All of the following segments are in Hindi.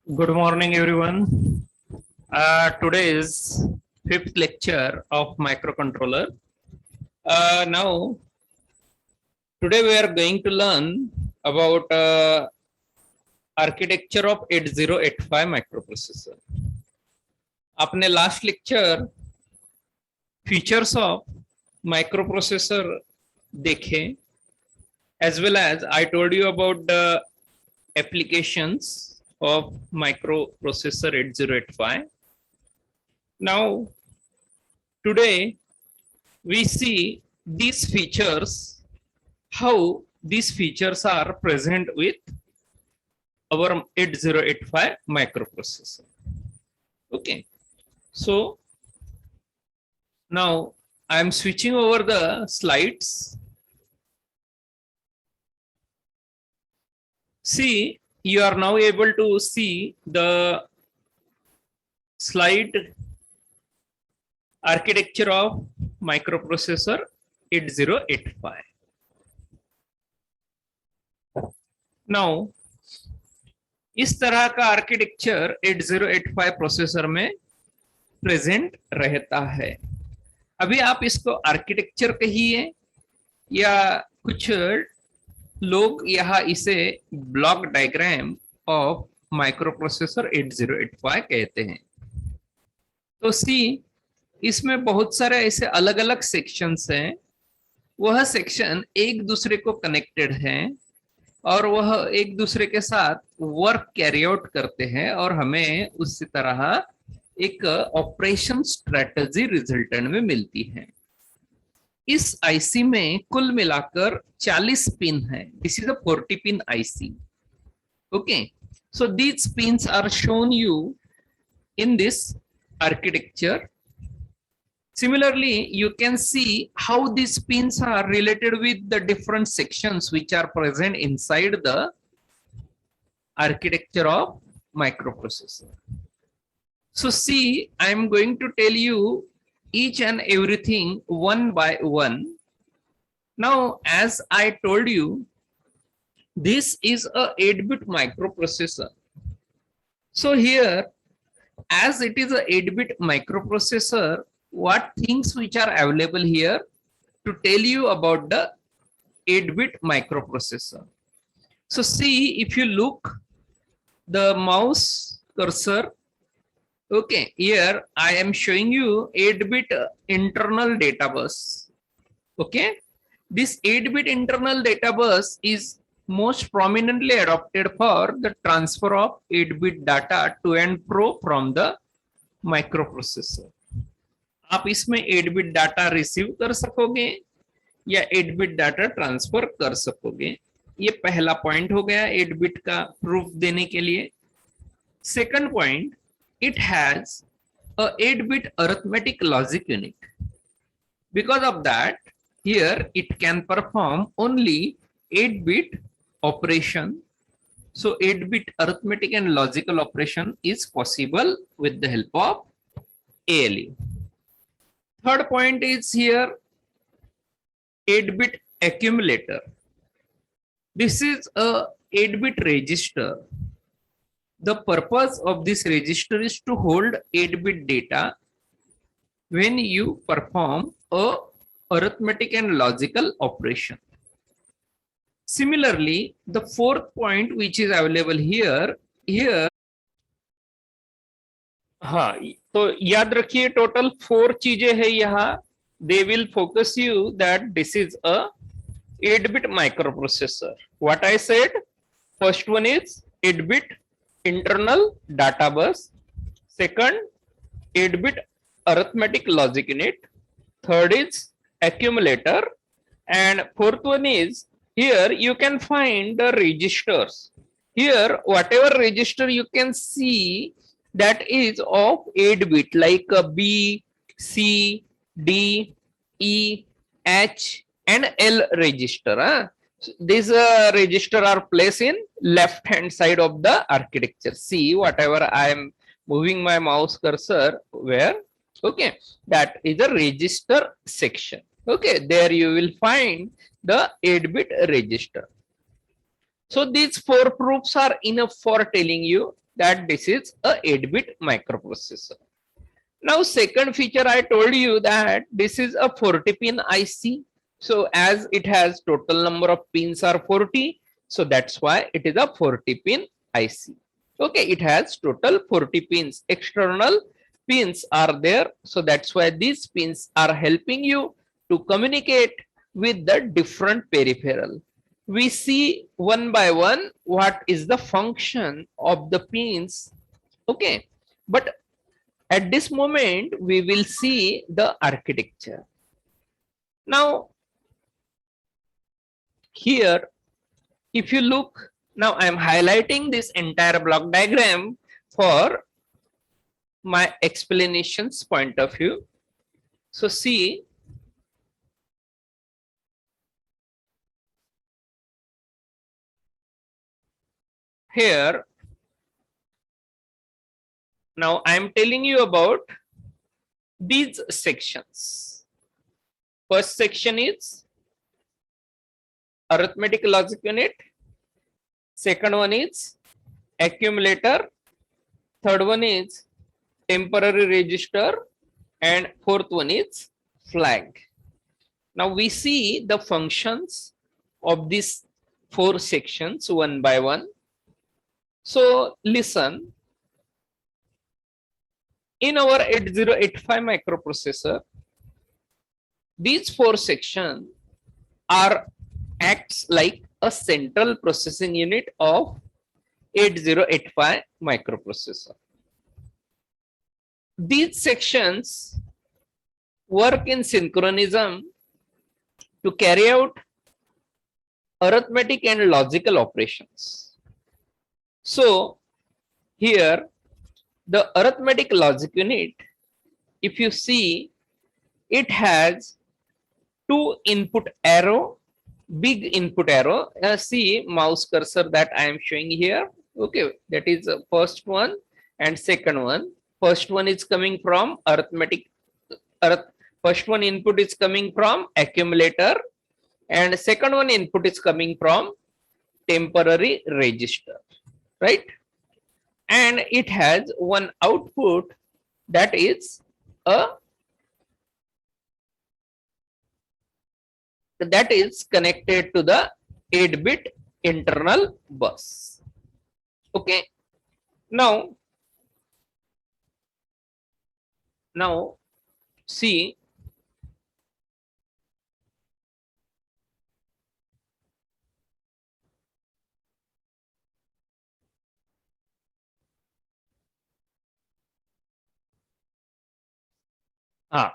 Good morning, everyone. Today is fifth lecture of microcontroller. Now, today we are going to learn about architecture of 8085 microprocessor. आपने last lecture features of microprocessor देखे, as well as I told you about the applications of microprocessor 8085. Now, today we see these features, how these features are present with our 8085 microprocessor. Okay, so now I am switching over the slides. See, you are now able to see the slide architecture of microprocessor 8085. Now, इस तरह का आर्किटेक्चर 8085 प्रोसेसर में प्रेजेंट रहता है. अभी आप इसको आर्किटेक्चर कहिए या कुछ लोग यहाँ इसे ब्लॉक डायग्राम ऑफ माइक्रोप्रोसेसर 8085 कहते हैं. तो सी, इसमें बहुत सारे ऐसे अलग अलग सेक्शंस हैं. वह सेक्शन एक दूसरे को कनेक्टेड हैं और वह एक दूसरे के साथ वर्क कैरी आउट करते हैं और हमें उसी तरह एक ऑपरेशन स्ट्रेटजी रिजल्टेंट में मिलती है. इस आईसी में कुल मिलाकर 40 पिन है. This is a 40 pin IC. Okay, so these pins are shown you in this architecture. Similarly, you can see how these pins are related with the different sections which are present inside the architecture of microprocessor. So see, I am going to tell you each and everything one by one. Now, as I told you, this is a 8-bit microprocessor. So here, as it is a 8-bit microprocessor, what things which are available here to tell you about the 8-bit microprocessor. So see, if you look the mouse cursor, okay, here I am showing you 8-bit internal data bus. Okay, this 8-bit internal data bus is most prominently adopted for the transfer of 8-bit data to and fro from the microprocessor. आप इसमें 8-बिट डाटा रिसीव कर सकोगे या 8-बिट डाटा ट्रांसफर कर सकोगे. ये पहला पॉइंट हो गया 8-बिट का प्रूफ देने के लिए. Second point, it has a eight bit arithmetic logic unit. Because of that, here it can perform only eight bit operation. So 8-bit arithmetic and logical operation is possible with the help of ALU. Third point is here 8-bit accumulator. This is a 8-bit register. The purpose of this register is to hold 8-bit data when you perform a arithmetic and logical operation. Similarly, the fourth point which is available here हाँ, तो याद रखिए टोटल 4 चीजें है यहाँ. They will focus you that this is a 8-bit microprocessor. What I said, first one is 8-bit internal data bus. Second, 8-bit arithmetic logic unit. Third is accumulator. And fourth one is, here you can find the registers. Here, whatever register you can see that is of 8-bit, like a B, C, D, E, H, and L register. These register are placed in left hand side of the architecture. See, whatever I am moving my mouse cursor where, okay, that is a register section. Okay, there you will find the 8-bit register. So these 4 proofs are enough for telling you that this is a 8-bit microprocessor. Now, second feature, I told you that this is a 40-pin IC. So as it has total number of pins are 40, so that's why it is a 40-pin IC. Okay, it has total 40 pins. External pins are there. So that's why these pins are helping you to communicate with the different peripheral. We see one by one what is the function of the pins. Okay, but at this moment, we will see the architecture. Now, here, if you look, now I am highlighting this entire block diagram for my explanations point of view. So see, here, now I am telling you about these sections. First section is arithmetic logic unit. Second one is accumulator. Third one is temporary register. And fourth one is flag. Now we see the functions of these 4 sections one by one. So listen, in our 8085 microprocessor, these 4 sections are acts like a central processing unit of 8085 microprocessor. These sections work in synchronism to carry out arithmetic and logical operations. So here, the arithmetic logic unit, if you see, it has 2 input arrow, big input arrow. See mouse cursor that I am showing here. Okay, that is the first one and second one. First one is coming from arithmetic. First one input is coming from accumulator, and second one input is coming from temporary register, right? And it has one output that is connected to the 8-bit internal bus. Okay. Now see,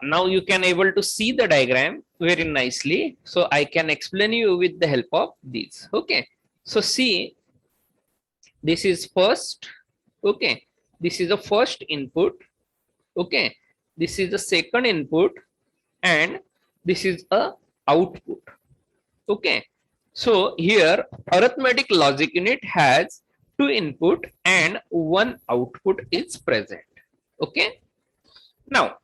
now you can able to see the diagram very nicely. So I can explain you with the help of these. Okay. So see, this is first. Okay. This is the first input. Okay. This is the second input and this is a output. Okay. So here arithmetic logic unit has 2 input and 1 output is present. Okay. Now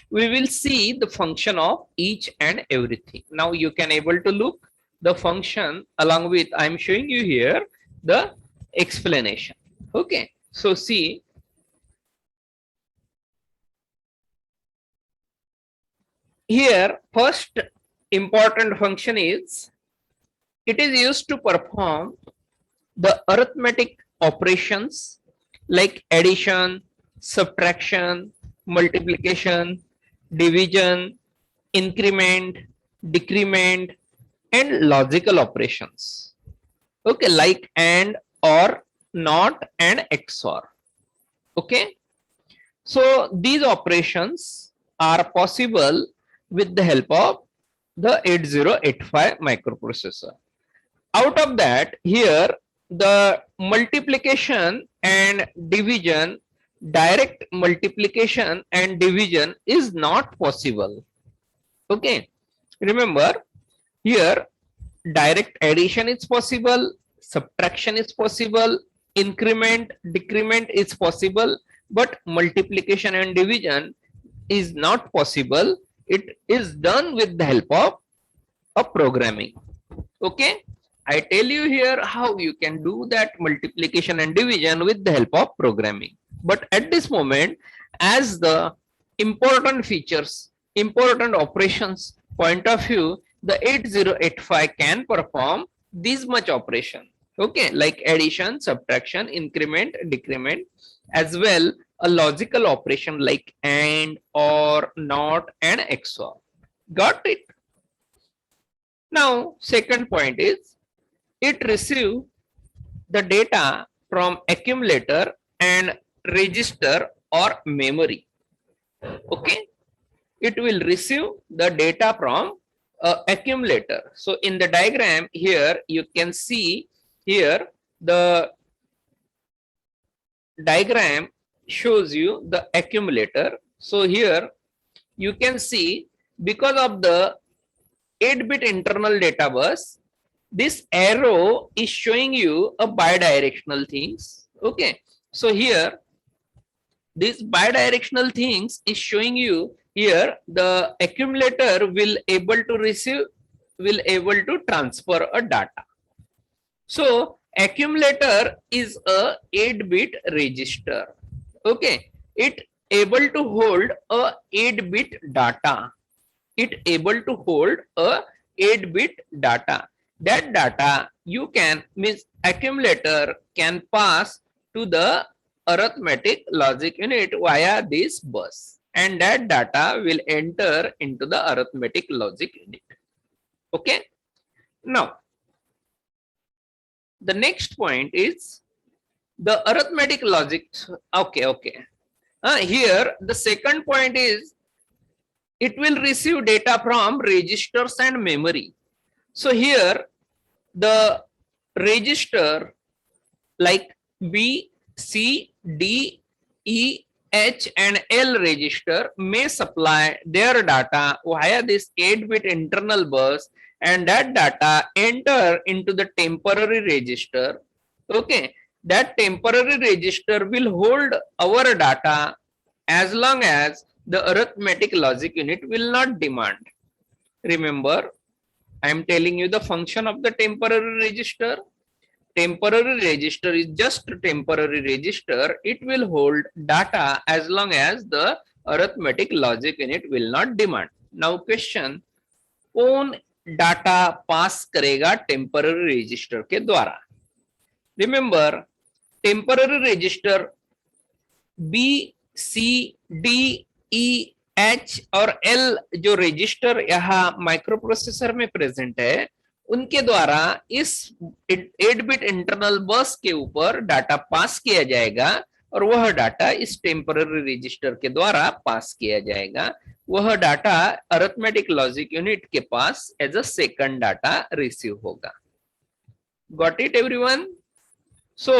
we will see the function of each and everything. Now you can able to look the function along with I'm showing you here the explanation. Okay. So see, here first important function is it is used to perform the arithmetic operations like addition, subtraction, multiplication, division, increment, decrement, and logical operations. Okay, like and, or, not, and XOR. Okay. So these operations are possible with the help of the 8085 microprocessor. Out of that, here the multiplication and division, direct multiplication and division is not possible. Okay. Remember, here direct addition is possible, subtraction is possible, increment, decrement is possible, but multiplication and division is not possible. It is done with the help of a programming. Okay. I tell you here how you can do that multiplication and division with the help of programming. But at this moment, as the important features, important operations point of view, the 8085 can perform this much operation. Okay, like addition, subtraction, increment, decrement, as well a logical operation like AND, OR, NOT, and XOR. Got it? Now, second point is it receive the data from accumulator and register or memory. Okay, it will receive the data from accumulator. So in the diagram here, you can see here the diagram shows you the accumulator. So here you can see because of the 8-bit internal data bus, this arrow is showing you a bidirectional things. Okay, so here this bidirectional things is showing you here the accumulator will able to receive, will able to transfer a data. So accumulator is a 8-bit register. Okay, it able to hold a 8-bit data. It able to hold a 8-bit data. That data you can, means accumulator can pass to the arithmetic logic unit via this bus, and that data will enter into the arithmetic logic unit. Okay, now the next point is the arithmetic logic. Okay. Here the second point is it will receive data from registers and memory. So here the register like B, C, D, E, H and L register may supply their data via this 8-bit internal bus, and that data enter into the temporary register. Okay, that temporary register will hold our data as long as the arithmetic logic unit will not demand. Remember, I am telling you the function of the temporary register. Temporary register is just a temporary register. It will hold data as long as the arithmetic logic unit will not demand. Now question, कौन डाटा पास करेगा टेम्पररी रजिस्टर के द्वारा? Remember, temporary register B, C, D, E, H और L जो रजिस्टर यहाँ माइक्रो प्रोसेसर में प्रेजेंट है, उनके द्वारा इस 8-बिट इंटरनल बस के ऊपर डाटा पास किया जाएगा और वह डाटा इस टेम्पररी रजिस्टर के द्वारा पास किया जाएगा. वह डाटा अरिथमेटिक लॉजिक यूनिट के पास as a second data receive होगा. Got it everyone? So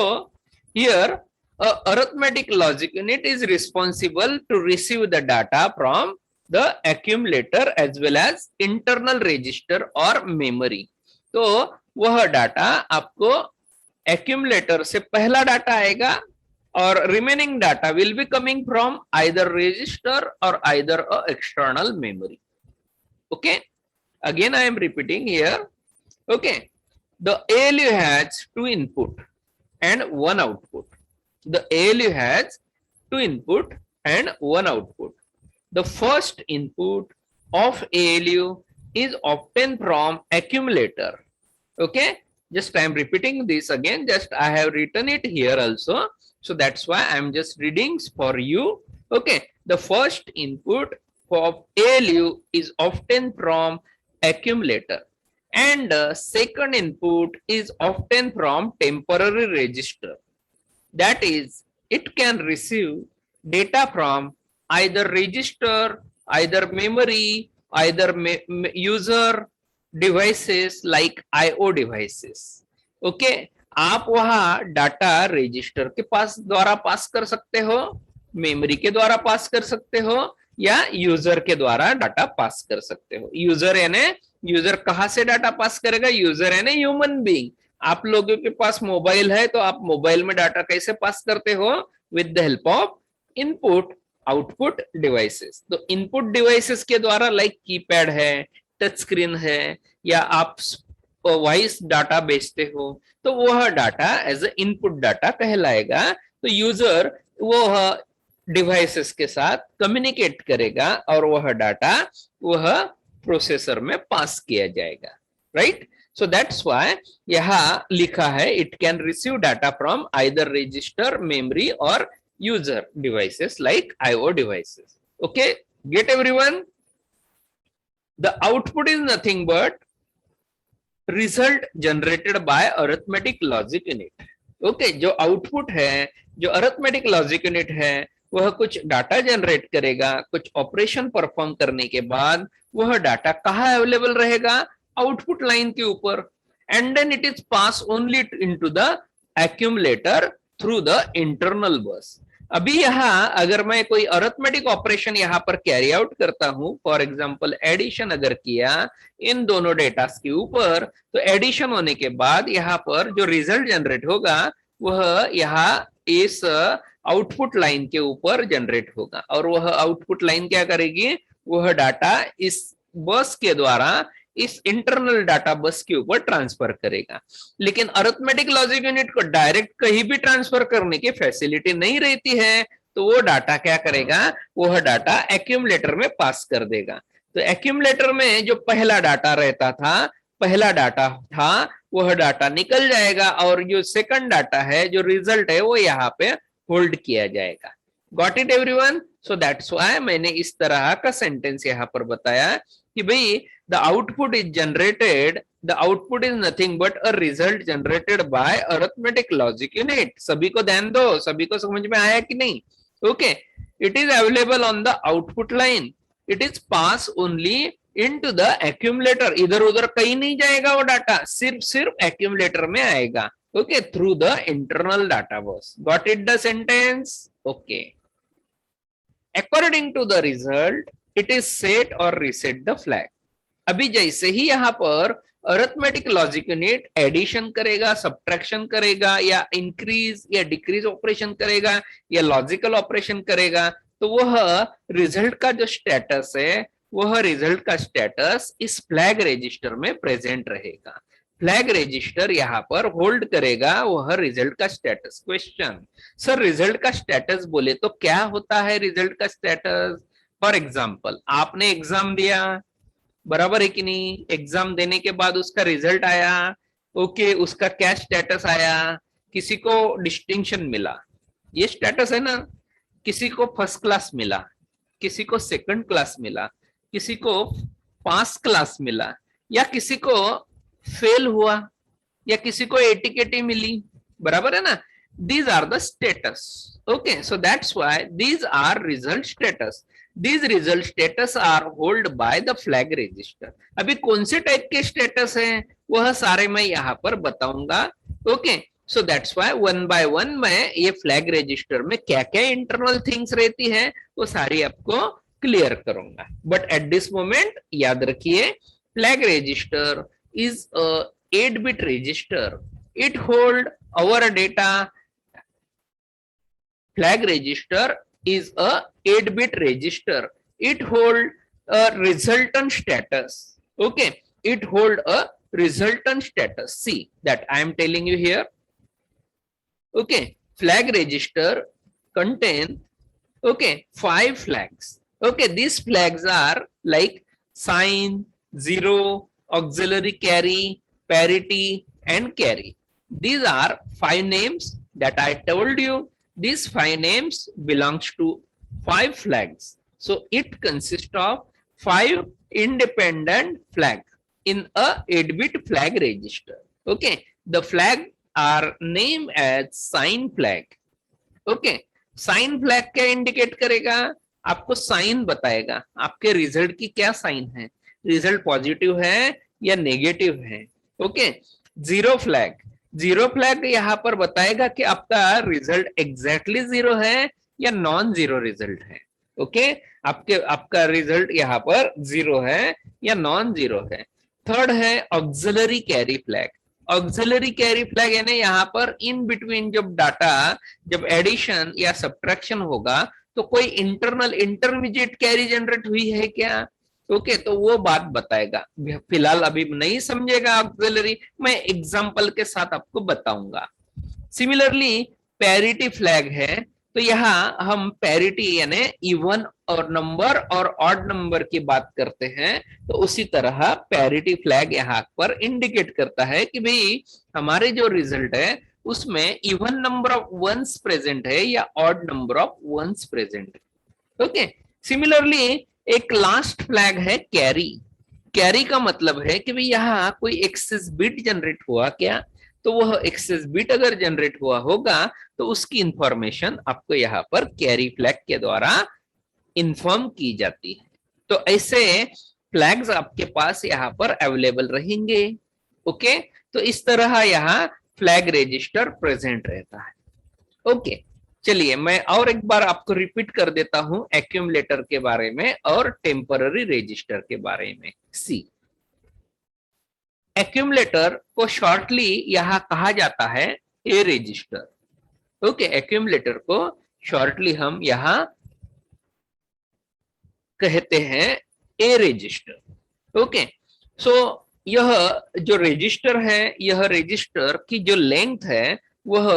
here a arithmetic logic unit is responsible to receive the data from the accumulator as well as internal register or memory. तो वह डाटा आपको accumulator से पहला डाटा आएगा और remaining data will be coming from either register or either a external memory. Okay, again I am repeating here. Okay, the ALU has 2 input and 1 output. The ALU has 2 input and 1 output. The first input of ALU is obtained from accumulator. Okay, just I am repeating this again, just I have written it here also, so that's why I am just reading for you. Okay, the first input of ALU is obtained from accumulator, and the second input is obtained from temporary register. That is, it can receive data from either register, either memory, either user devices like IO devices. Okay, आप वहाँ डाटा रजिस्टर के पास द्वारा पास कर सकते हो, मेमोरी के द्वारा पास कर सकते हो, या यूजर के द्वारा डाटा पास कर सकते हो. यूजर यानी यूजर कहाँ से डाटा पास करेगा? यूजर यानी ह्यूमन बीइंग. आप लोगों के पास मोबाइल है तो आप मोबाइल में डाटा कैसे पास करते हो? With the help of input output devices. तो इनपुट डिवाइसेस के द्वारा लाइक कीपैड है, टच स्क्रीन है, या आप वॉइस डाटा भेजते हो तो वह data as a input data कहलाएगा। तो यूजर वो डिवाइसेस के साथ कम्युनिकेट करेगा और वह डाटा वह प्रोसेसर में पास किया जाएगा, राइट। सो दैट्स व्हाई यहाँ लिखा है it can receive data from either register, memory और user devices like IO devices. Okay, get everyone? The output is nothing but result generated by arithmetic logic unit. Okay, जो आउटपुट है, जो अरिथमेटिक लॉजिक यूनिट है, वह कुछ डाटा जनरेट करेगा, कुछ ऑपरेशन परफॉर्म करने के बाद वह डाटा कहाँ अवेलेबल रहेगा? आउटपुट लाइन के ऊपर। And then it is pass only into the accumulator through the internal bus. अभी यहाँ अगर मैं कोई अरिथमेटिक ऑपरेशन यहाँ पर कैरी आउट करता हूं, फॉर एग्जांपल एडिशन अगर किया इन दोनों डेटा के ऊपर, तो एडिशन होने के बाद यहाँ पर जो रिजल्ट जनरेट होगा वह यहाँ इस आउटपुट लाइन के ऊपर जनरेट होगा। और वह आउटपुट लाइन क्या करेगी? वह डाटा इस बस के द्वारा इस इंटरनल डाटा बस के ऊपर ट्रांसफर करेगा। लेकिन अरिथमेटिक लॉजिक यूनिट को डायरेक्ट कहीं भी ट्रांसफर करने की फैसिलिटी नहीं रहती है, तो वो डाटा क्या करेगा? वह डाटा एक्यूमुलेटर में पास कर देगा। तो एक्यूमुलेटर में जो पहला डाटा रहता था, पहला डाटा था, वह डाटा निकल जाएगा और जो सेकंड डाटा है, जो रिजल्ट है, वो यहाँ पे होल्ड किया जाएगा। Got it everyone? So that's why मैंने इस तरह का सेंटेंस यहाँ पर बताया कि भाई the output is generated, the output is nothing but a result generated by arithmetic logic unit। सभी को ध्यान दो, सभी को समझ में आया कि नहीं? Okay, it is available on the output line, it is pass only into the accumulator। इधर उधर कहीं नहीं जाएगा वो डाटा, सिर्फ accumulator में आएगा। Okay, through the internal data bus। got it the sentence? okay, according to the result it is set or reset the flag। अभी जैसे ही यहाँ पर अरिथमेटिक लॉजिक यूनिट एडिशन करेगा, सब्ट्रैक्शन करेगा, या इंक्रीज या डिक्रीज ऑपरेशन करेगा, या लॉजिकल ऑपरेशन करेगा, तो वह रिजल्ट का जो स्टेटस है, वह रिजल्ट का स्टेटस इस फ्लैग रजिस्टर में प्रेजेंट रहेगा। फ्लैग रजिस्टर यहाँ पर होल्ड करेगा वह रिजल्ट का स्टेटस। क्वेश्चन, सर रिजल्ट का स्टेटस बोले तो क्या होता है रिजल्ट का स्टेटस? फॉर एग्जाम्पल, आपने एग्जाम दिया, बराबर है कि नहीं? एग्जाम देने के बाद उसका रिजल्ट आया, ओके, उसका क्या स्टेटस आया? किसी को डिस्टिंक्शन मिला, ये स्टेटस है ना। किसी को फर्स्ट क्लास मिला, किसी को सेकंड क्लास मिला, किसी को पास क्लास मिला, या किसी को फेल हुआ, या किसी को एटीकेटी मिली, बराबर है ना। These are the status. Okay, so that's why these are result status. These result status are held by the flag register। अभी कौन से टाइप के स्टेटस हैं वह सारे मैं यहाँ पर बताऊंगा। Okay, so that's why one by one मैं ये फ्लैग रजिस्टर में क्या क्या इंटरनल थिंग्स रहती है वो सारी आपको क्लियर करूंगा। बट एट दिस मोमेंट याद रखिए, flag register is 8-bit register. It hold our data. Flag register is a 8-bit register। It hold a resultant status। Okay, it hold a resultant status। See that I am telling you here। Okay, flag register contain, okay, 5 flags। Okay, these flags are like sign, zero, auxiliary carry, parity and carry। These are 5 names that I told you। These 5 names belongs to 5 flags। So it consists of 5 independent flag in a 8-bit flag register। Okay, the flag are named as sign flag। Okay, sign flag क्या इंडिकेट करेगा? आपको साइन बताएगा आपके रिजल्ट की क्या साइन है, रिजल्ट पॉजिटिव है या नेगेटिव है। Okay, zero flag, zero flag यहाँ पर बताएगा कि आपका रिजल्ट एग्जैक्टली जीरो है या नॉन जीरो रिजल्ट है। ओके, आपका रिजल्ट यहाँ पर जीरो है या नॉन जीरो है। थर्ड है auxiliary carry flag. Auxiliary carry flag यानी यहाँ पर इन बिटवीन जब डाटा, जब एडिशन या सब्ट्रैक्शन होगा तो कोई इंटरनल इंटरमीडिएट कैरी जनरेट हुई है क्या? ओके, तो वो बात बताएगा। फिलहाल अभी नहीं समझेगा ऑक्सिलरी, मैं एग्जांपल के साथ आपको बताऊंगा। सिमिलरली पैरिटी फ्लैग है, तो यहाँ हम पैरिटी यानी इवन और नंबर और ऑड नंबर की बात करते हैं, तो उसी तरह पैरिटी फ्लैग यहाँ पर इंडिकेट करता है कि भाई हमारे जो रिजल्ट है उसमें even number of ones present है या odd number of ones present है। ओके, सिमिलरली एक लास्ट फ्लैग है कैरी। कैरी का मतलब है कि भाई यहाँ कोई एक्सेस बिट जनरेट हुआ क्या, तो वह एक्सेस बिट अगर जनरेट हुआ होगा तो उसकी इंफॉर्मेशन आपको यहाँ पर कैरी फ्लैग के द्वारा इन्फॉर्म की जाती है। तो ऐसे फ्लैग्स आपके पास यहाँ पर अवेलेबल रहेंगे। ओके, तो इस तरह यहाँ फ्लैग रजिस्टर प्रेजेंट रहता है। ओके, चलिए मैं और एक बार आपको रिपीट कर देता हूं एक्यूमुलेटर के बारे में और टेम्पररी रजिस्टर के बारे में। सी, एक्यूमुलेटर को शॉर्टली यहां कहा जाता है ए रजिस्टर। ओके, एक्यूमुलेटर को शॉर्टली हम यहां कहते हैं ए रजिस्टर। ओके, सो यह जो रजिस्टर है, यह रजिस्टर की जो लेंथ है वह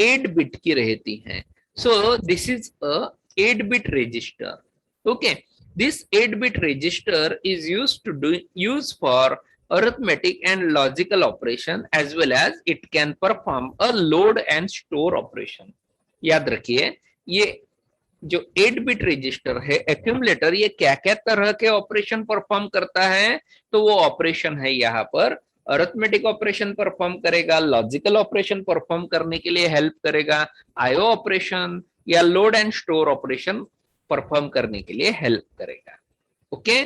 8 बिट की रहती है। So this is a 8 bit register. Okay, this 8-bit register is used for arithmetic and logical operation as well as it can perform a load and store operation। याद रखिए, ये जो 8-बिट रजिस्टर है एक्यूमुलेटर, ये क्या क्या तरह के ऑपरेशन परफॉर्म करता है, तो वो ऑपरेशन है यहाँ पर अरिथमेटिक ऑपरेशन परफॉर्म करेगा, लॉजिकल ऑपरेशन परफॉर्म करने के लिए हेल्प करेगा, आईओ ऑपरेशन या load and store operation perform करने के लिए हेल्प करेगा। ओके,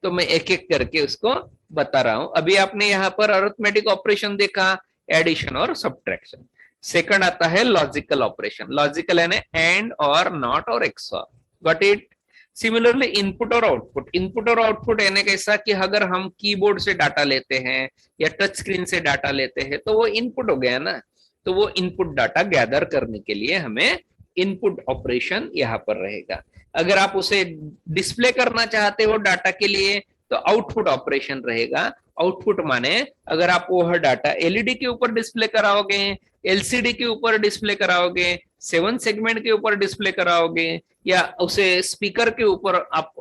तो मैं एक एक करके उसको बता रहा हूं। अभी आपने यहाँ पर अरिथमेटिक ऑपरेशन देखा, एडिशन और सब्ट्रैक्शन। सेकंड आता है लॉजिकल ऑपरेशन। लॉजिकल यानी एंड और नॉट और XOR, got it. Similarly input और आउटपुट। इनपुट और आउटपुट यानी कैसा कि अगर हम कीबोर्ड से डाटा लेते हैं या टच स्क्रीन से डाटा लेते हैं तो वो इनपुट हो गया ना, तो वो इनपुट डाटा गैदर करने के लिए हमें इनपुट ऑपरेशन यहाँ पर रहेगा। अगर आप उसे डिस्प्ले करना चाहते हो डाटा के लिए तो आउटपुट ऑपरेशन रहेगा। आउटपुट माने अगर आप वह डाटा एलईडी के ऊपर डिस्प्ले कराओगे, एलसीडी के ऊपर डिस्प्ले कराओगे, 7 सेगमेंट के ऊपर डिस्प्ले कराओगे या उसे स्पीकर के ऊपर आप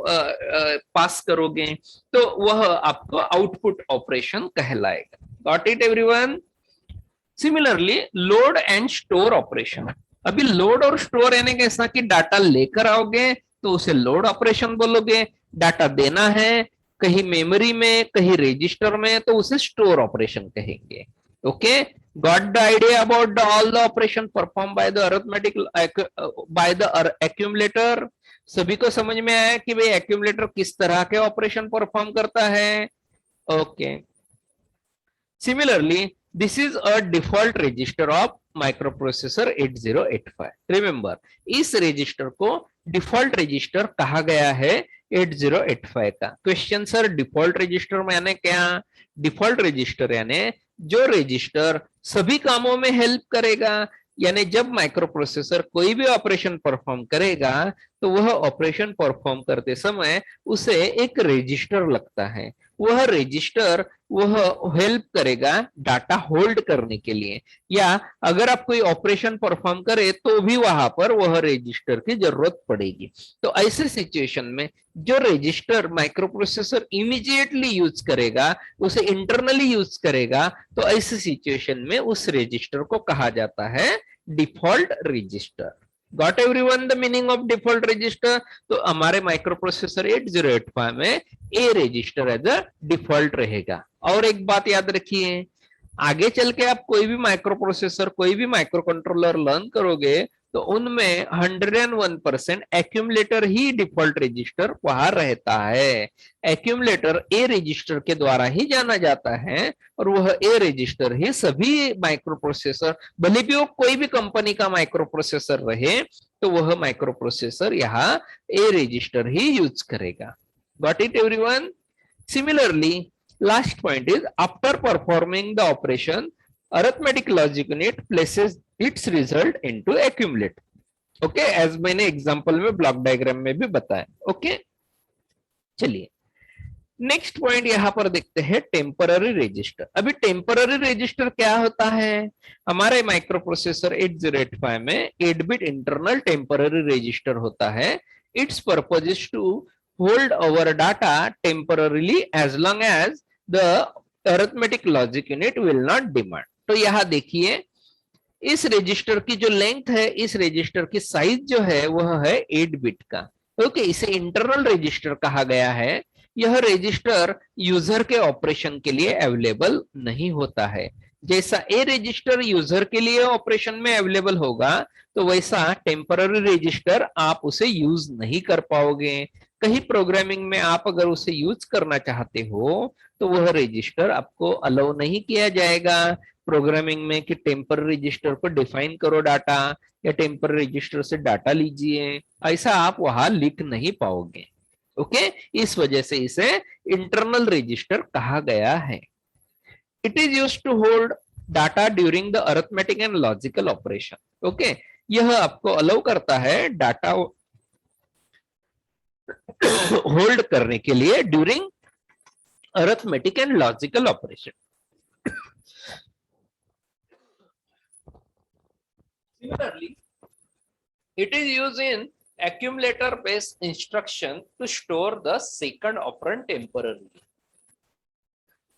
पास करोगे तो वह आपको आउटपुट ऑपरेशन कहलाएगा। Got it everyone. Similarly load and store operation. अभी लोड और स्टोर यानी कैसा कि डाटा लेकर आओगे तो उसे लोड ऑपरेशन बोलोगे, डाटा देना है कहीं मेमोरी में कहीं रजिस्टर में तो उसे स्टोर ऑपरेशन कहेंगे। Okay, got the idea about all the operation perform by the arithmetic by the accumulator. सभी को समझ में आया कि भाई एक्यूमुलेटर किस तरह के ऑपरेशन परफॉर्म करता है। Okay, similarly this is a default register of microprocessor 8085। Remember, इस रजिस्टर को डिफॉल्ट रजिस्टर कहा गया है 8085 का। क्वेश्चन सर डिफॉल्ट रजिस्टर माने क्या? डिफॉल्ट रजिस्टर यानी जो रजिस्टर सभी कामों में हेल्प करेगा, यानी जब माइक्रो प्रोसेसर कोई भी ऑपरेशन परफॉर्म करेगा तो वह ऑपरेशन परफॉर्म करते समय उसे एक रजिस्टर लगता है। वह रजिस्टर वह हेल्प करेगा डाटा होल्ड करने के लिए, या अगर आप कोई ऑपरेशन परफॉर्म करे तो भी वहां पर वह रजिस्टर की जरूरत पड़ेगी। तो ऐसे सिचुएशन में जो register micro processor immediately use करेगा उसे इंटरनली यूज करेगा, तो ऐसे सिचुएशन में उस रजिस्टर को कहा जाता है default register. Got everyone the meaning of default register? तो हमारे माइक्रो प्रोसेसर 8085 में ए रजिस्टर एज अ डिफॉल्ट रहेगा। और एक बात याद रखिए, आगे चल के आप कोई भी माइक्रो प्रोसेसर कोई भी माइक्रो कंट्रोलर लर्न करोगे तो उनमें 101% एक्यूमुलेटर ही डिफॉल्ट रजिस्टर वहां रहता है। एक्यूमुलेटर ए रजिस्टर के द्वारा ही जाना जाता है और वह ए रजिस्टर ही सभी माइक्रो प्रोसेसर, भले भी वो कोई भी कंपनी का माइक्रो प्रोसेसर रहे, तो वह माइक्रो प्रोसेसर यहाँ ए रजिस्टर ही यूज करेगा। Got it everyone? Similarly last point is after performing the operation arithmetic logic unit places its result into accumulator। Okay, as मैंने एग्जांपल में ब्लॉक डायग्राम में भी बताया। ओके, चलिए नेक्स्ट पॉइंट यहां पर देखते हैं टेम्पररी रजिस्टर। अभी टेम्पररी रजिस्टर क्या होता है? हमारे माइक्रो प्रोसेसर 8085 में 8 बिट इंटरनल टेम्पररी रजिस्टर होता है। Its purpose is to hold our data temporarily as long as the arithmetic logic unit will not demand. तो यहां देखिए, इस रजिस्टर की जो लेंथ है, इस रजिस्टर की साइज जो है वह है 8 बिट का। ओके, इसे इंटरनल रजिस्टर कहा गया है। यह रजिस्टर यूजर के ऑपरेशन के लिए अवेलेबल नहीं होता है। जैसा ए रजिस्टर यूजर के लिए ऑपरेशन में अवेलेबल होगा, तो वैसा टेम्पररी रजिस्टर आप उसे यूज नहीं कर पाओगे। कहीं प्रोग्रामिंग में आप अगर उसे यूज करना चाहते हो तो वह रजिस्टर आपको अलाउ नहीं किया जाएगा प्रोग्रामिंग में कि टेम्पर रजिस्टर को डिफाइन करो डाटा, या टेम्पर रजिस्टर से डाटा लीजिए, ऐसा आप वहां लिख नहीं पाओगे। ओके, इस वजह से इसे इंटरनल रजिस्टर कहा गया है। It is used to hold data during the arithmetic and logical operation. Okay, यह आपको अलाउ करता है डाटा होल्ड करने के लिए during arithmetic and logical operation. Similarly, it is used in accumulator based instruction to store the second operand temporarily.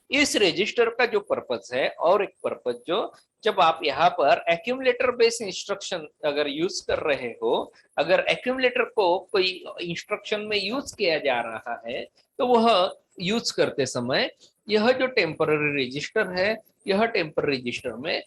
इस रजिस्टर का जो पर्पस है और एक पर्पस जो, जब आप यहाँ पर एक्यूमुलेटर बेस्ड इंस्ट्रक्शन अगर यूज कर रहे हो, अगर एक्यूमुलेटर को कोई इंस्ट्रक्शन में यूज किया जा रहा है, तो वह यूज करते समय यह जो टेम्पररी रजिस्टर है, यह टेम्पररी रजिस्टर में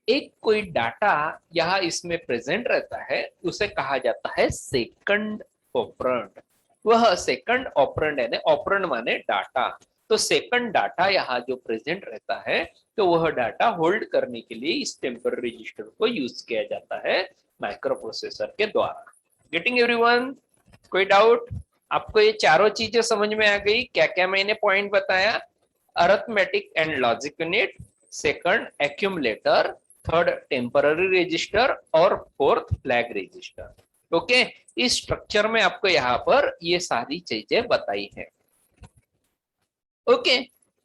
एक कोई डाटा यहाँ इसमें प्रेजेंट रहता है, उसे कहा जाता है सेकंड ऑपरेंड। वह सेकंड ऑपरेंड यानी ऑपरेंड माने डाटा, तो सेकंड डाटा यहाँ जो प्रेजेंट रहता है, तो वह डाटा होल्ड करने के लिए इस टेम्पररी रजिस्टर को यूज किया जाता है माइक्रो प्रोसेसर के द्वारा। Getting everyone? कोई डाउट? आपको ये चारों चीजें समझ में आ गई? क्या क्या मैंने पॉइंट बताया? Arithmetic and logic unit, second accumulator, third temporary register और फोर्थ फ्लैग रजिस्टर। ओके, इस स्ट्रक्चर में आपको यहाँ पर ये सारी चीजें बताई है। ओके,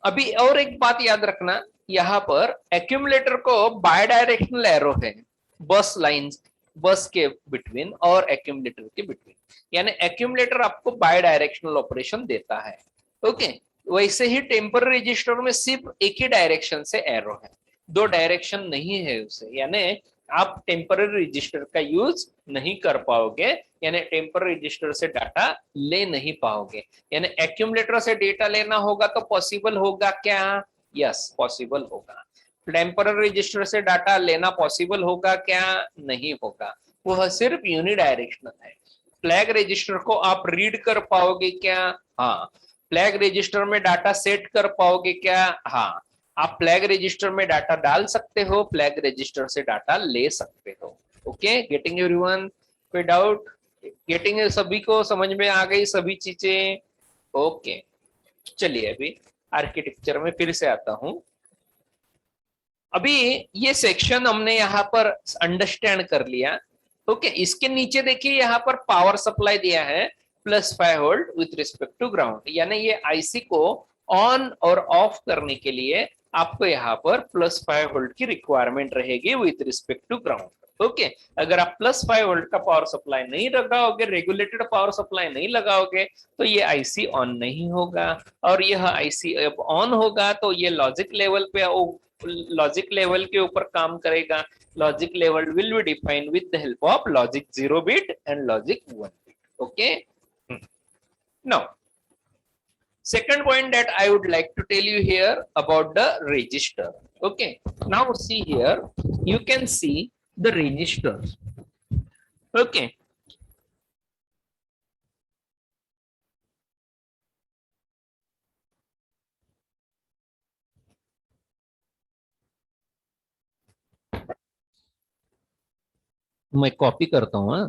अभी और एक बात याद रखना, यहाँ पर एक्यूमुलेटर को बाय डायरेक्शनल एरो है बस लाइंस, बस के बिटवीन और एक्यूमुलेटर के बिटवीन, यानी एक्यूमुलेटर आपको बाय डायरेक्शनल ऑपरेशन देता है। ओके, वैसे ही टेम्पररी रजिस्टर में सिर्फ एक ही डायरेक्शन से एरो है, दो डायरेक्शन नहीं है उसे, यानी आप टेम्पररी रजिस्टर का यूज नहीं कर पाओगे, यानी टेम्पररी रजिस्टर से डाटा ले नहीं पाओगे। यानी एक्यूमुलेटर से डेटा लेना होगा तो पॉसिबल होगा क्या? यस, पॉसिबल होगा। टेम्पररी रजिस्टर से डाटा लेना पॉसिबल होगा क्या? नहीं होगा, वह सिर्फ यूनिडायरेक्शनल है। फ्लैग रजिस्टर को आप रीड कर पाओगे क्या? हाँ। फ्लैग रजिस्टर में डाटा सेट कर पाओगे क्या? हाँ। आप फ्लैग रजिस्टर में डाटा डाल सकते हो, फ्लैग रजिस्टर से डाटा ले सकते हो। Okay, getting everyone? कोई डाउट? गेटिंग? सभी को समझ में आ गई सभी चीजें? ओके, चलिए अभी आर्किटेक्चर में फिर से आता हूं। अभी ये सेक्शन हमने यहाँ पर अंडरस्टैंड कर लिया। ओके, इसके नीचे देखिए यहाँ पर पावर सप्लाई दिया है +5 volt with respect to ground, यानी ये आईसी को ऑन और ऑफ करने के लिए आपको यहाँ पर +5 वोल्ट की रिक्वायरमेंट रहेगी with respect to ground. Okay, अगर आप +5 वोल्ट का पावर सप्लाई नहीं लगाओगे, रेगुलेटेड पावर सप्लाई नहीं लगाओगे, तो ये आईसी ऑन नहीं होगा, और यह आईसी अब ऑन होगा तो ये लॉजिक लेवल पे, लॉजिक लेवल के ऊपर काम करेगा। Logic level will be defined with the help of logic 0 bit and logic 1 bit. Okay, now second point that I would like to tell you here about the register. Okay, now see here, you can see the registers. Okay, मैं कॉपी करता हूं।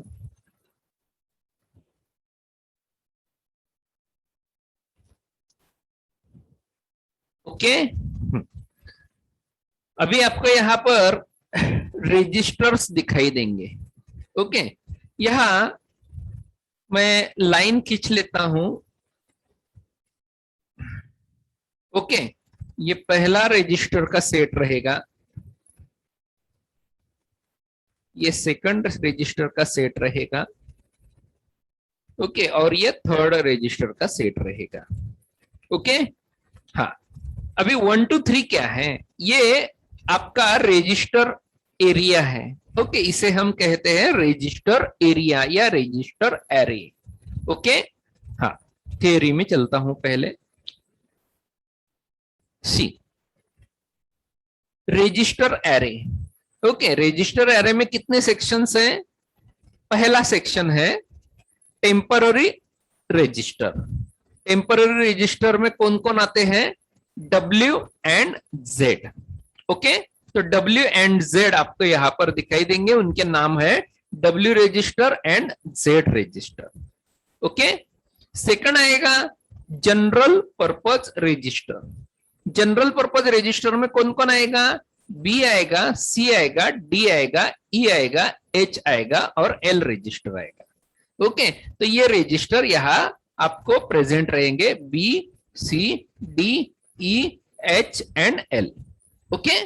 ओके, अभी आपको यहाँ पर रजिस्टर्स दिखाई देंगे। ओके, यहाँ मैं लाइन खींच लेता हूं। ओके, ये पहला रजिस्टर का सेट रहेगा, ये सेकंड रजिस्टर का सेट रहेगा, ओके, और ये थर्ड रजिस्टर का सेट रहेगा। ओके, हाँ, अभी 1 2 3 क्या है, ये आपका रजिस्टर एरिया है। ओके, इसे हम कहते हैं रजिस्टर एरिया या रजिस्टर एरे। ओके, हाँ, थियरी में चलता हूं पहले। See, register array. Okay, register array में कितने सेक्शंस हैं? पहला सेक्शन है टेम्पररी रजिस्टर। टेम्पररी रजिस्टर में कौन कौन आते हैं? W and Z। ओके, तो W एंड Z आपको यहां पर दिखाई देंगे, उनके नाम है W register and Z register. Okay, second आएगा general purpose register. General purpose register में कौन कौन आएगा? B आएगा, C आएगा, D आएगा, E आएगा, H आएगा और L रजिस्टर आएगा। ओके, तो ये रजिस्टर यहां आपको प्रेजेंट रहेंगे, B, C, D, E, H and L। Okay,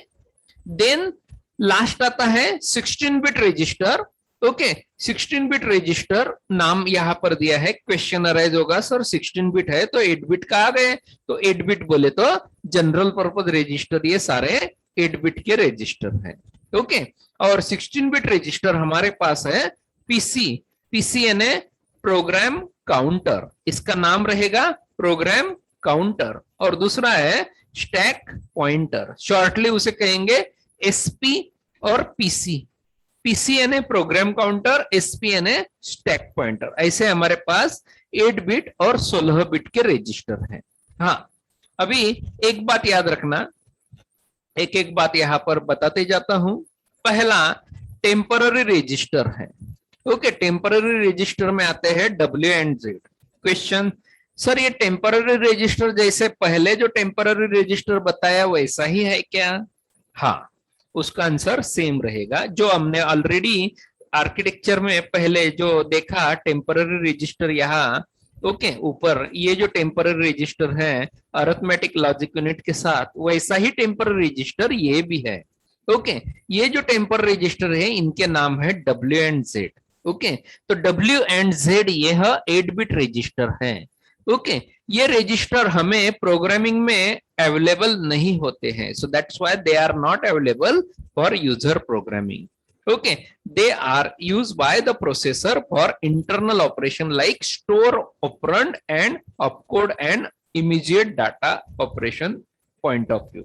then last आता है 16 bit register. Okay, 16 bit register नाम यहां पर दिया है, क्वेश्चन अराइज होगा सर 16 बिट है तो 8 बिट का आ गए, तो 8 बिट बोले तो जनरल पर्पज रजिस्टर ये सारे 8 बिट के रजिस्टर हैं। ओके, और 16 बिट रजिस्टर हमारे पास है पीसी। पीसी यानी प्रोग्राम काउंटर, इसका नाम रहेगा प्रोग्राम काउंटर, और दूसरा है स्टैक पॉइंटर, शॉर्टली उसे कहेंगे एसपी और पीसी। पीसी यानी प्रोग्राम काउंटर, एसपी यानी स्टैक पॉइंटर। ऐसे हमारे पास 8 बिट और 16 बिट के रजिस्टर हैं। हाँ, अभी एक बात याद रखना, एक एक बात यहां पर बताते जाता हूं। पहला टेम्पररी रजिस्टर है। ओके, टेम्पररी रजिस्टर में आते हैं W and Z। Question, sir ये टेम्पररी रजिस्टर जैसे पहले जो टेम्पररी रजिस्टर बताया वैसा ही है क्या? हाँ, उसका आंसर सेम रहेगा जो हमने ऑलरेडी आर्किटेक्चर में पहले जो देखा टेम्पररी रजिस्टर यहाँ। ओके, ऊपर ये जो टेम्पररी रजिस्टर है अरिथमेटिक लॉजिक यूनिट के साथ, वैसा ही टेम्पररी रजिस्टर ये भी है। ओके, ये जो टेम्पररी रजिस्टर है इनके नाम है W एंड Z। ओके, तो W एंड Z यह 8 बिट रजिस्टर है। ओके, ये रजिस्टर हमें प्रोग्रामिंग में अवेलेबल नहीं होते हैं, so that's why they are not available for user programming. Okay, they are used by the processor for internal operation like store operand and opcode and immediate data operation point of view.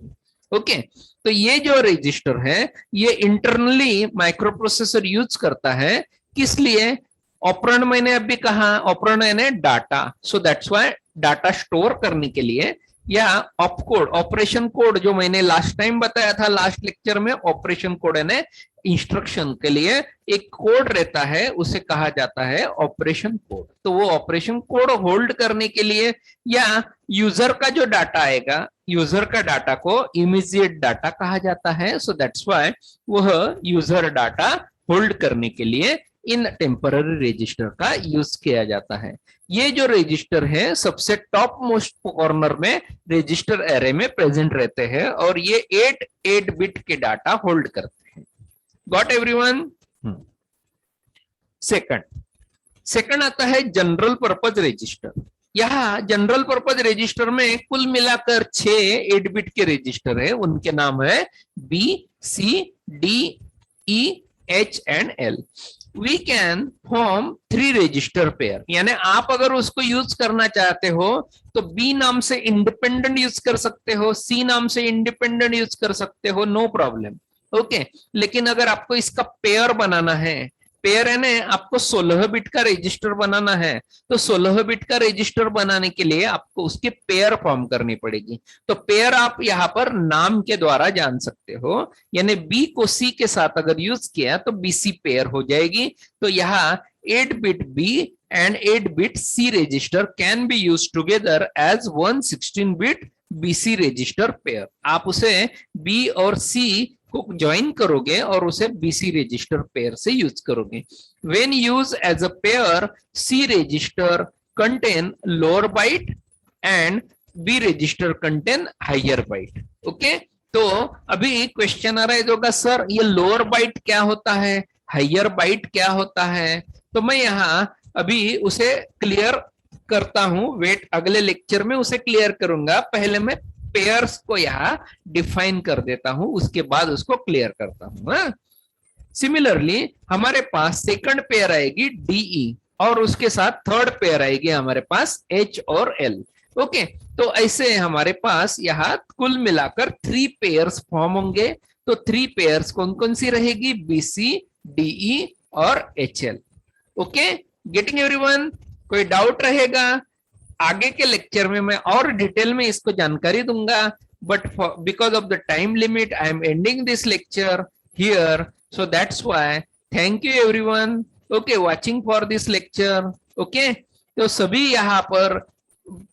Okay, तो ये जो रजिस्टर है ये इंटरनली माइक्रो प्रोसेसर यूज करता है, किस लिए? ऑपरेंड मैंने अभी कहा, ऑपरेंड यानी data, so that's why data store करने के लिए, या ऑपकोड ऑपरेशन कोड जो मैंने लास्ट टाइम बताया था लास्ट लेक्चर में, ऑपरेशन कोड यानी इंस्ट्रक्शन के लिए एक कोड रहता है उसे कहा जाता है ऑपरेशन कोड। तो वो ऑपरेशन कोड होल्ड करने के लिए, या यूजर का जो डाटा आएगा, यूजर का डाटा को इमीडिएट डाटा कहा जाता है, सो दैट्स व्हाई वह यूजर डाटा होल्ड करने के लिए इन टेम्पररी रजिस्टर का यूज किया जाता है। ये जो रजिस्टर है सबसे टॉप मोस्ट कॉर्नर में रजिस्टर एरे में प्रेजेंट रहते हैं और ये 8 बिट के डाटा होल्ड करते हैं। Got everyone? सेकंड आता है जनरल पर्पज रजिस्टर। यहाँ जनरल पर्पज रजिस्टर में कुल मिलाकर 6 8 बिट के रजिस्टर है, उनके नाम है B, C, D, E, H and L। We can form 3 register pair, यानी आप अगर उसको यूज करना चाहते हो तो B नाम से इंडिपेंडेंट यूज कर सकते हो, C नाम से इंडिपेंडेंट यूज कर सकते हो, नो प्रॉब्लम। ओके, लेकिन अगर आपको इसका पेयर बनाना है, पेयर है ना, आपको 16 बिट का रजिस्टर बनाना है, तो 16 बिट का रजिस्टर बनाने के लिए आपको उसकी पेयर फॉर्म करनी पड़ेगी। तो पेयर आप यहाँ पर नाम के द्वारा जान सकते हो, यानी B को C के साथ अगर यूज किया तो BC पेयर हो जाएगी। तो यहाँ 8 bit B and 8 bit C register can be use together as 116 bit BC register pair. आप उसे B और C को ज्वाइन करोगे और उसे BC रजिस्टर पेयर से यूज करोगे। When use as a pair, C register contain lower byte and B register contain higher byte. Okay, तो अभी क्वेश्चन अराइज होगा, सर ये लोअर बाइट क्या होता है, हायर बाइट क्या होता है? तो मैं यहाँ अभी उसे क्लियर करता हूं, वेट, अगले लेक्चर में उसे क्लियर करूंगा। पहले मैं पेयर्स को यहाँ डिफाइन कर देता हूं, उसके बाद उसको क्लियर करता हूं। सिमिलरली हमारे पास सेकंड पेयर आएगी डीई, और उसके साथ थर्ड पेयर आएगी हमारे पास एच और एल। ओके, तो ऐसे हमारे पास यहाँ कुल मिलाकर 3 पेयर्स फॉर्म होंगे। तो 3 पेयर्स कौन कौन सी रहेगी, बीसी, डीई और H L. Okay, getting everyone? कोई डाउट रहेगा? आगे के लेक्चर में मैं और डिटेल में इसको जानकारी दूंगा, but because of the time limit I am ending this lecture here, so that's why thank you everyone, okay, watching for this lecture. Okay, तो सभी यहाँ पर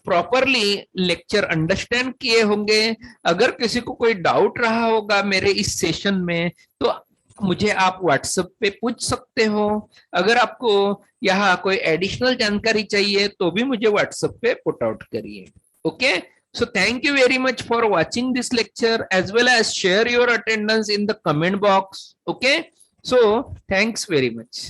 प्रॉपरली लेक्चर अंडरस्टैंड किए होंगे। अगर किसी को कोई डाउट रहा होगा मेरे इस सेशन में, तो मुझे आप व्हाट्सएप पे पूछ सकते हो। अगर आपको यहाँ कोई एडिशनल जानकारी चाहिए तो भी मुझे व्हाट्सएप पे पुट आउट करिए। Okay, so thank you very much for watching this lecture, as well as share your attendance in the comment box. Okay, so thanks very much.